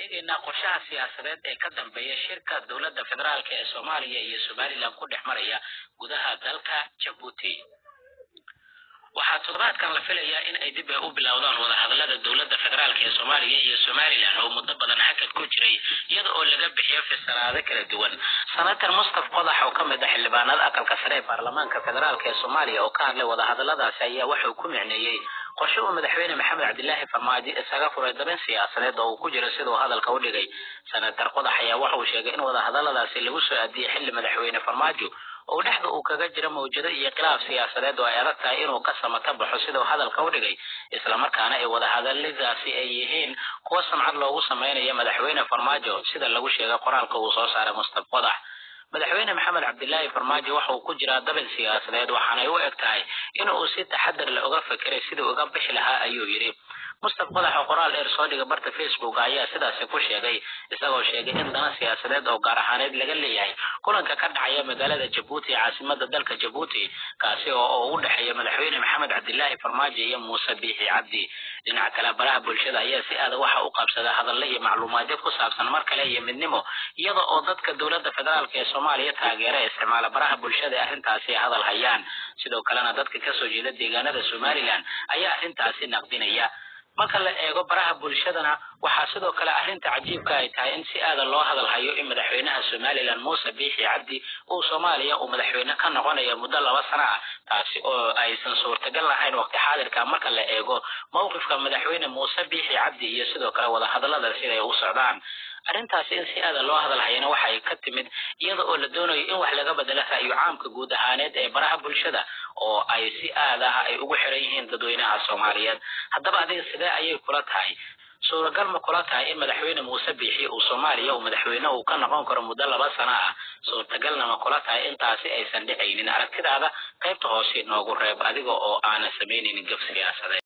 eegayna qorshaha siyaasadeed ee ka dambeeya shirka dawladda federaalka ee Soomaaliya iyo Somaliland ku dhexmaraya gudaha dalka Djibouti. waxaa toddobaadkan la filayaa in ay dib u bilowdaan wada hadallada dawladda federaalka ee Soomaaliya iyo Somaliland oo muddo badan hakad ku jiray iyada oo laga bixiyo fasiraado kala duwan. Senator Mustafa Qodax oo ka mid ah xildhibaanada aqalka sare ee baarlamaanka federaalka ee Soomaaliya oo ka hadlay wada hadalladaas ayaa wuxuu ku micneeyay qorshe uu madaxweyne Maxamed Cabdilaahi Farmaajo isaga furay dabin siyaasadeed oo ku jira sidoo hadalka u dhigay. Senator Qodax ayaa wuxuu sheegay in wada hadalladaasi lagu soo aadiyay xilli madaxweyne Farmaajo oo dhexda uu kaga jira mawjado iyo khilaaf siyaasadeed oo ay adag tahay inuu ka samata baxo sidoo hadalka u dhigay, isla markaana ay wada hadalladaasi ay yihiin kuwa samcad loogu sameeyo madaxweyne Farmaajo sida lagu sheegay qoraalka uu soo saaray Mustafa Qodax. madaxweyne Maxamed Cabdilaahi Farmaajo waxa uu ku jiraa dabin siyaasadeed waxaana ay u egtahay inuu si taxadar leh uga fikiray sidii uga bixi lahaa ayuu yiri. Mustafa Qodax oo qoraal dheer soo dhigay barta Facebook ayaa sidaas ku sheegay, isagoo sheegay in dana siyaasadeed oo gaar ahaaneed laga leeyahay kulanka ka dhacaya magaalada Djibouti caasimadda dalka Djibouti kaasi oo u dhaxeeya madaxweyne Maxamed Cabdilaahi Farmaajo iyo Muuse Biixi Cabdi. dhinaca kale baraha bulshada ayaa si aad waxa u qabsada hadallo iyo macluumaadyo ku saabsan mar kale iyo midnimo iyada oo dadka dawladda federaalka ee Soomaaliya taageera isticmaala baraha bulshada arrintaasi hadal hayaan. sidoo kalena dadka ka soo jeeda deegaanada Somaliland ayaa arrintaasi naqdinaya. marka la eego baraha bulshadana waxaa sidoo kale arrinta cajiibka ay tahay in si aad loo hadal hayo in madaxweynaha Somaliland Muuse Biixi Cabdi uu Soomaaliya uu madaxweyne ka noqonayo muddo 2 sano ah, taasi oo aysan suurtagal lahayn waqti xaadirka marka la eego mowqifka madaxweyne Muuse Biixi Cabdi iyo sidoo kale wada hadallada sida ay u socdaan. arrintaasi in si aad loo hadal hayana waxay ka timid iyada oo la doonayo in wax laga bedelo ra'yi caamka guud ahaaneed ee baraha bulshada oo ay si aad ah ay ugu xiran yihiin dadweynaha Soomaaliyeed. haddaba adiga sidee ayay kula tahay? suuragal ma kula tahay in madaxweyne Muuse Biixi uu Soomaaliya uu madaxweyne uu ka noqon karo muddo 2 sano ah? suurtagalna ma kula tahay intaasi aysan dhicaynin? aragtidaada qaybta hoose noogu reeb adiga oo aan sameeynin gaf siyaasadeed.